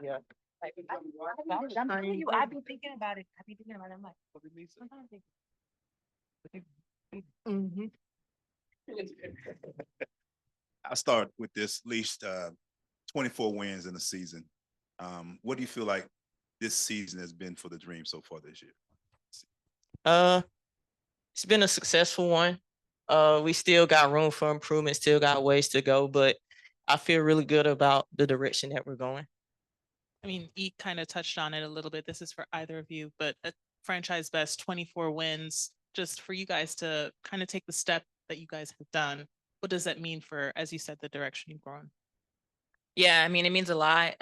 Yeah. I be thinking about it. I be thinking about it. I'm like, sometimes Mhm. I'll start with this. At least 24 wins in the season. What do you feel like this season has been for the Dream so far this year? Uh, it's been a successful one. We still got room for improvement, still got ways to go, but I feel really good about the direction that we're going. I mean, E kind of touched on it a little bit. This is for either of you, but a franchise best 24 wins, just for you guys to kind of take the step that you guys have done. What does that mean for, as you said, the direction you've grown? Yeah, I mean, it means a lot.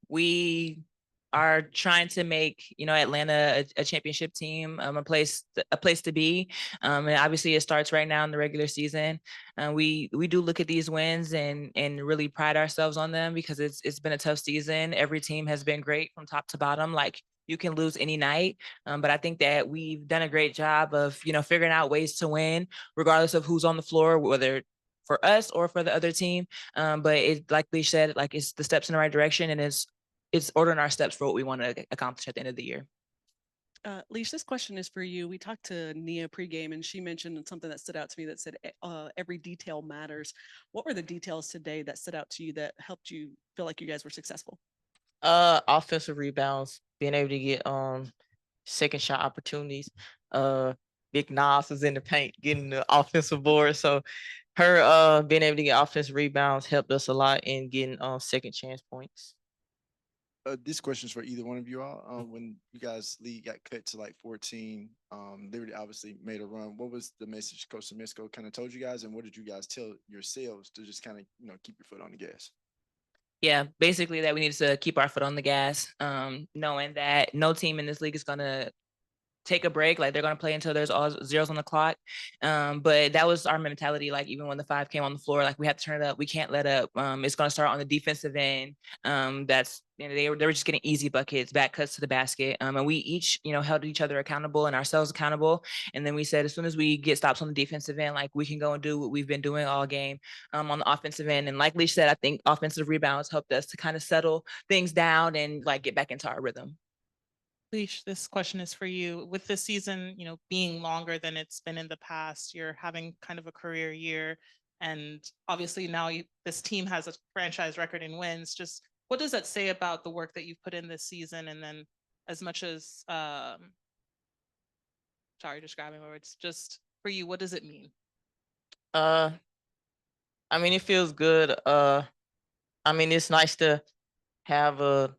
We are trying to make Atlanta a championship team, a place to be. And obviously, it starts right now in the regular season. We do look at these wins and really pride ourselves on them because it's been a tough season. Every team has been great from top to bottom. Like you can lose any night, but I think that we've done a great job of figuring out ways to win, regardless of who's on the floor, whether for us or for the other team. But it, like we said, like it's the steps in the right direction, and it's ordering our steps for what we want to accomplish at the end of the year. Leash, this question is for you. We talked to Nia pregame, and she mentioned something that stood out to me that said every detail matters. What were the details today that stood out to you that helped you feel like you guys were successful? Offensive rebounds, being able to get second shot opportunities. Uh, Big Nas was in the paint getting the offensive board, so her being able to get offensive rebounds helped us a lot in getting second chance points. This question is for either one of you all. When you guys league got cut to like 14, Liberty obviously made a run. What was the message Coach Smesko kind of told you guys, and what did you guys tell yourselves to just kind of keep your foot on the gas? Yeah, basically that we need to keep our foot on the gas, knowing that no team in this league is gonna take a break. Like they're gonna play until there's all zeros on the clock. But that was our mentality. Like even when the five came on the floor, like we have to turn it up. We can't let up. It's gonna start on the defensive end. That's they were just getting easy buckets, back cuts to the basket. And we each held each other accountable and ourselves accountable. And then we said as soon as we get stops on the defensive end, like we can go and do what we've been doing all game on the offensive end. And like Leash said, I think offensive rebounds helped us to kind of settle things down and like get back into our rhythm. Leash, this question is for you. With this season, being longer than it's been in the past, you're having kind of a career year. And obviously now this team has a franchise record in wins. Just what does that say about the work that you've put in this season? And then as much as, sorry, just grabbing my words, just for you, what does it mean? Uh, I mean, it feels good. I mean, it's nice to have a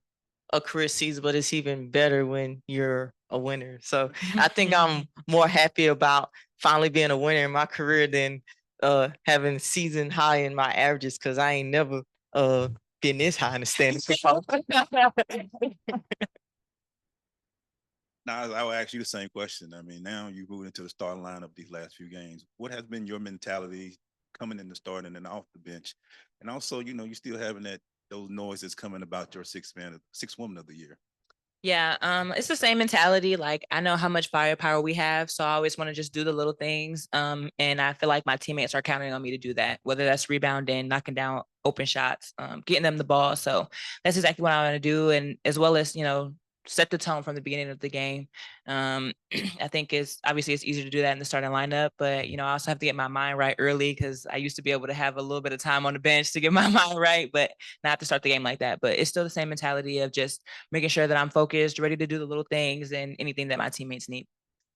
career season, but it's even better when you're a winner. So I think I'm more happy about finally being a winner in my career than having season high in my averages because I ain't never uh been this high in the standings before. Now, I will ask you the same question. I mean, now you've moved into the starting lineup these last few games. What has been your mentality coming in the start and then off the bench? And also, you still having those noises coming about your sixth woman of the year. Yeah, it's the same mentality. Like I know how much firepower we have, so I always want to just do the little things. And I feel like my teammates are counting on me to do that, whether that's rebounding, knocking down open shots, getting them the ball. So that's exactly what I want to do, and as well as set the tone from the beginning of the game. I think it's easier to do that in the starting lineup, but I also have to get my mind right early because I used to be able to have a little bit of time on the bench to get my mind right, but not to start the game like that. But it's still the same mentality of just making sure that I'm focused, ready to do the little things and anything that my teammates need.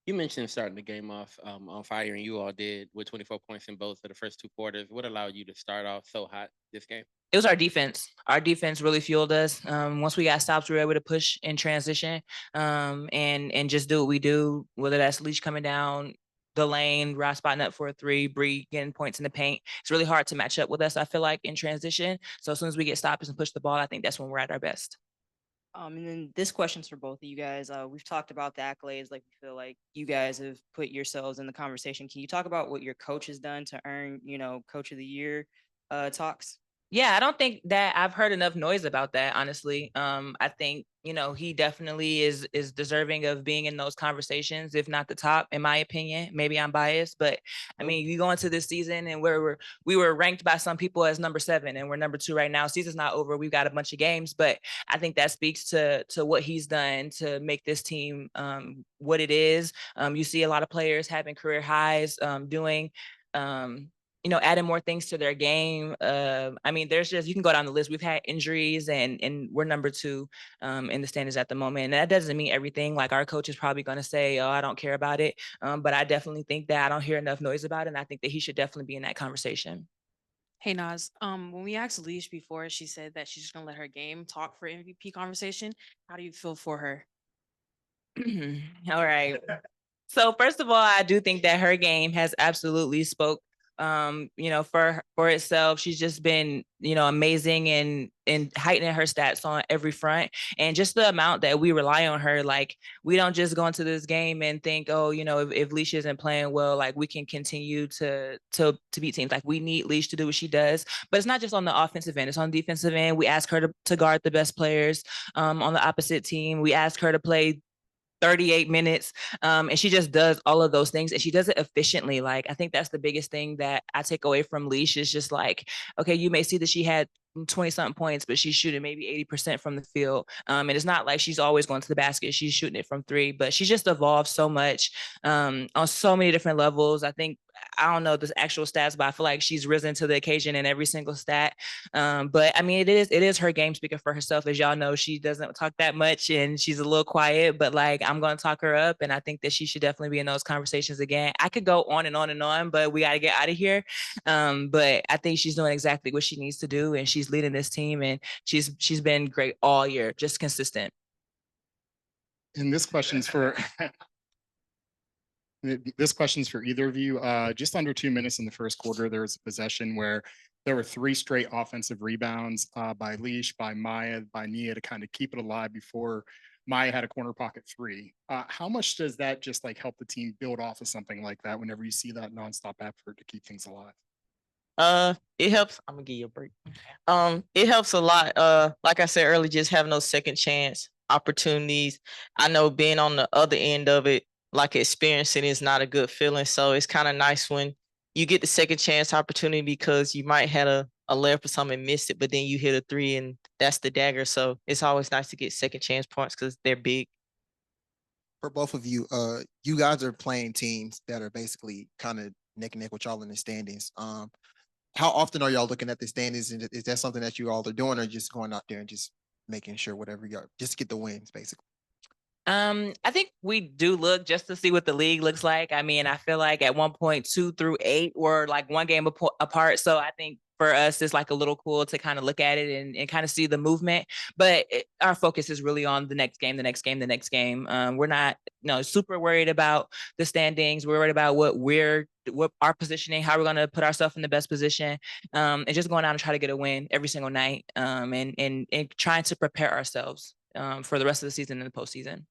You mentioned starting the game off on fire, and you all did with 24 points in both of the first two quarters. What allowed you to start off so hot this game? It was our defense. Our defense really fueled us. Once we got stops, we were able to push in transition, and just do what we do. Whether that's Leash coming down the lane, Ross spotting up for a three, Bree getting points in the paint. It's really hard to match up with us, I feel like, in transition. So as soon as we get stops and push the ball, I think that's when we're at our best. And then this question's for both of you guys. We've talked about the accolades, like we feel like you guys have put yourselves in the conversation. Can you talk about what your coach has done to earn, Coach of the Year talks? Yeah, I don't think that I've heard enough noise about that, honestly. I think, he definitely is deserving of being in those conversations, if not the top, in my opinion. Maybe I'm biased, but I mean, you go into this season and we were ranked by some people as number 7 and we're number 2 right now. Season's not over. We've got a bunch of games, but I think that speaks to what he's done to make this team what it is. You see a lot of players having career highs, doing adding more things to their game. I mean, you can go down the list. We've had injuries and we're number 2 in the standings at the moment. And that doesn't mean everything. Like our coach is probably going to say, oh, I don't care about it. But I definitely think that I don't hear enough noise about it. And I think that he should definitely be in that conversation. Hey Nas, when we asked Leash before, she said that she's just gonna let her game talk for MVP conversation. How do you feel for her? All right. So first of all, I do think that her game has absolutely spoke for itself. She's just been, amazing and heightening her stats on every front. And just the amount that we rely on her, like we don't just go into this game and think, oh, if Leash isn't playing well, like we can continue to beat teams. Like we need Leash to do what she does. But it's not just on the offensive end, it's on the defensive end. We ask her to guard the best players on the opposite team. We ask her to play 38 minutes. And she just does all of those things and she does it efficiently. Like, I think that's the biggest thing that I take away from Leash is just like, okay, you may see that she had 20 something points, but she's shooting maybe 80% from the field. And it's not like she's always going to the basket. She's shooting it from 3, but she's just evolved so much on so many different levels. I don't know the actual stats, but I feel like she's risen to the occasion in every single stat. But I mean, it is her game speaking for herself. As y'all know, she doesn't talk that much and she's a little quiet, but like I'm going to talk her up. And I think that she should definitely be in those conversations again. I could go on and on and on, but we got to get out of here. But I think she's doing exactly what she needs to do. And she's leading this team and she's been great all year, just consistent. And this question's for either of you. Just under 2 minutes in the first quarter, there was a possession where there were 3 straight offensive rebounds by Leash, by Maya, by Nia to kind of keep it alive before Maya had a corner pocket 3. How much does that just like help the team build off of something like that whenever you see that nonstop effort to keep things alive? It helps. I'm gonna give you a break. It helps a lot. Like I said earlier, just having those second chance opportunities. I know being on the other end of it, like experiencing is not a good feeling. So it's kind of nice when you get the second chance opportunity because you might had a layup or something and missed it, but then you hit a 3 and that's the dagger. So it's always nice to get second chance points because they're big. For both of you, you guys are playing teams that are basically kind of neck and neck with y'all in the standings. How often are y'all looking at the standings? And is that something that you all are doing, or just going out there and just making sure whatever you are, just get the wins, basically? I think we do look just to see what the league looks like. I mean, I feel like at one point 2 through 8 were like one game apart. So I think for us, it's like a little cool to kind of look at it and kind of see the movement. But our focus is really on the next game, the next game, the next game. We're not, super worried about the standings. We're worried about what our positioning, how we're going to put ourselves in the best position, and just going out and try to get a win every single night, and trying to prepare ourselves for the rest of the season and the postseason.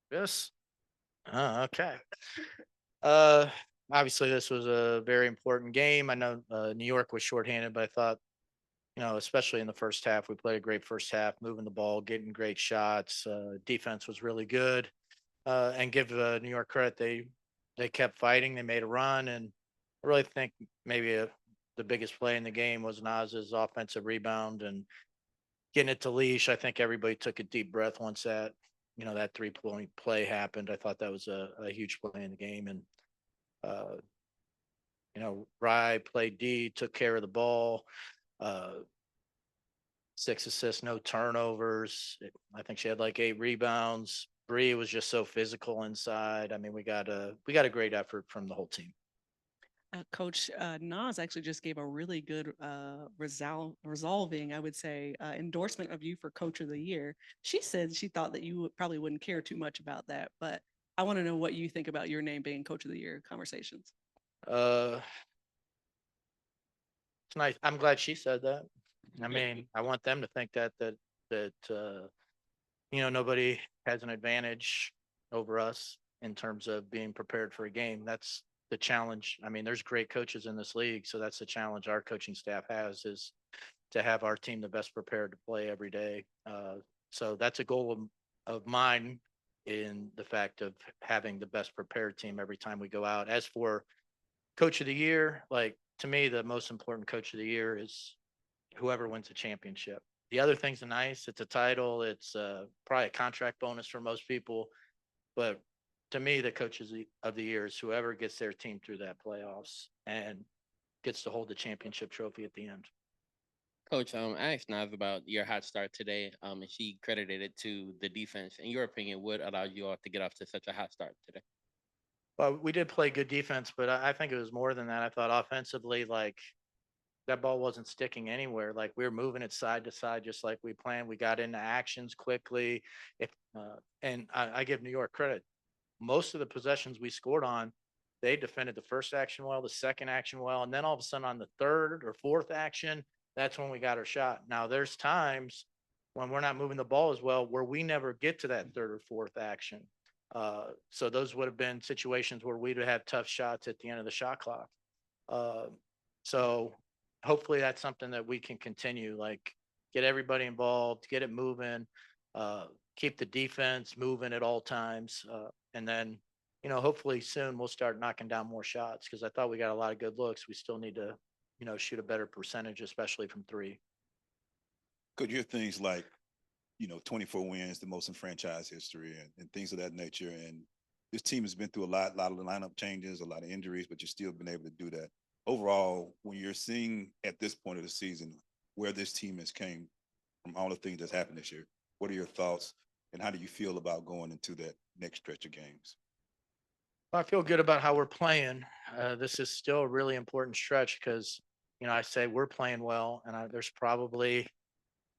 Yes. Okay. Obviously, this was a very important game. I know New York was shorthanded, but I thought, especially in the first half, we played a great first half, moving the ball, getting great shots. Defense was really good, and give New York credit. They kept fighting. They made a run, and I really think maybe the biggest play in the game was Nas's offensive rebound and getting it to Leash. I think everybody took a deep breath once that 3-point play happened. I thought that was a huge play in the game. And, Rye played D, took care of the ball, 6 assists, no turnovers. I think she had like 8 rebounds. Bree was just so physical inside. I mean, we got a great effort from the whole team. Coach Nas actually just gave a really good resolving, I would say, endorsement of you for Coach of the Year. She said she thought that you probably wouldn't care too much about that, but I want to know what you think about your name being Coach of the Year conversations. To nice. I'm glad she said that. I mean, I want them to think that nobody has an advantage over us in terms of being prepared for a game. That's the challenge. I mean, there's great coaches in this league, so that's the challenge our coaching staff has, is to have our team the best prepared to play every day. So that's a goal of mine, in the fact of having the best prepared team every time we go out. As for coach of the year, like, to me, the most important coach of the year is whoever wins the championship. The other things are nice. It's a title. It's probably a contract bonus for most people. But to me, the coaches of the year is whoever gets their team through that playoffs and gets to hold the championship trophy at the end. Coach, I asked Naz about your hot start today, and she credited it to the defense. In your opinion, what allowed you all to get off to such a hot start today? Well, we did play good defense, but I think it was more than that. I thought offensively, like, that ball wasn't sticking anywhere. Like, we were moving it side to side, just like we planned. We got into actions quickly. And I give New York credit. Most of the possessions we scored on, they defended the first action well, the second action well, and then all of a sudden on the third or fourth action, that's when we got our shot. Now, there's times when we're not moving the ball as well where we never get to that third or fourth action. So those would have been situations where we'd have tough shots at the end of the shot clock. So hopefully that's something that we can continue, like, get everybody involved, get it moving, keep the defense moving at all times. And then, hopefully soon we'll start knocking down more shots, because I thought we got a lot of good looks. We still need to, shoot a better percentage, especially from three. Could you hear things like, 24 wins, the most in franchise history, and things of that nature. And this team has been through a lot of lineup changes, a lot of injuries, but you've still been able to do that. Overall, when you're seeing at this point of the season where this team has came from, all the things that's happened this year, what are your thoughts, and how do you feel about going into that next stretch of games? I feel good about how we're playing. This is still a really important stretch because, I say we're playing well, and there's probably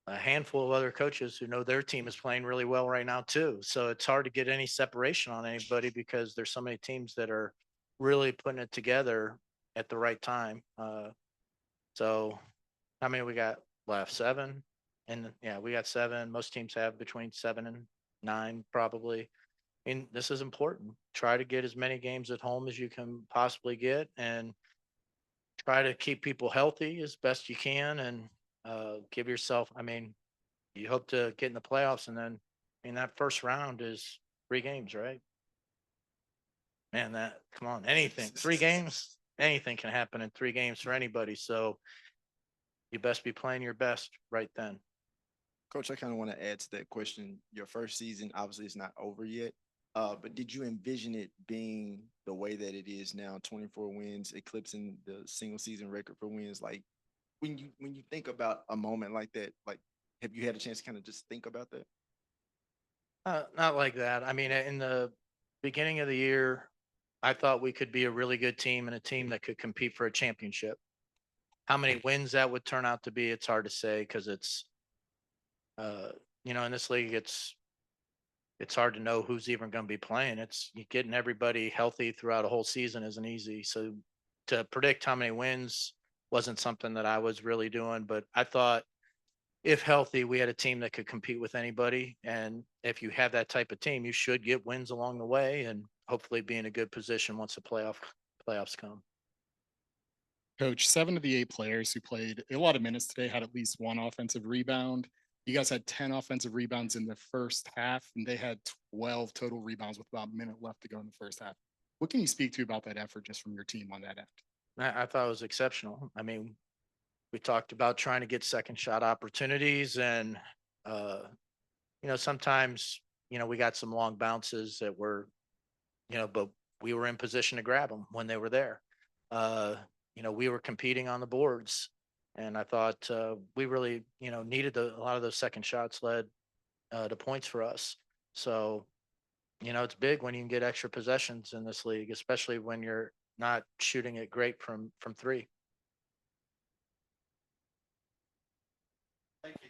a handful of other coaches who know their team is playing really well right now too. So it's hard to get any separation on anybody because there's so many teams that are really putting it together at the right time. So how many we got left? 7? And yeah, we got 7. Most teams have between 7 and 9 probably. And this is important. Try to get as many games at home as you can possibly get, and try to keep people healthy as best you can, and give yourself, you hope to get in the playoffs, and then that first round is 3 games, right? Man, come on, anything, 3 games, anything can happen in 3 games for anybody. So you best be playing your best right then. Coach, I kind of want to add to that question. Your first season, obviously, it's not over yet. But did you envision it being the way that it is now, 24 wins, eclipsing the single season record for wins? Like, when you think about a moment like that, like, have you had a chance to kind of just think about that? Not like that. I mean, in the beginning of the year, I thought we could be a really good team and a team that could compete for a championship. How many wins that would turn out to be, it's hard to say, because it's, in this league, it's hard to know who's even going to be playing. It's getting everybody healthy throughout a whole season isn't easy. So to predict how many wins wasn't something that I was really doing, but I thought, if healthy, we had a team that could compete with anybody. And if you have that type of team, you should get wins along the way, and hopefully be in a good position once the playoffs come. Coach, 7 of the 8 players who played a lot of minutes today had at least 1 offensive rebound. You guys had 10 offensive rebounds in the first half, and they had 12 total rebounds with about a minute left to go in the first half. What can you speak to about that effort just from your team on that end? I thought it was exceptional. We talked about trying to get second shot opportunities, and sometimes, we got some long bounces that were, but we were in position to grab them when they were there. We were competing on the boards, and I thought we really, needed a lot of those second shots led to points for us. So, it's big when you can get extra possessions in this league, especially when you're not shooting it great from 3. Thank you.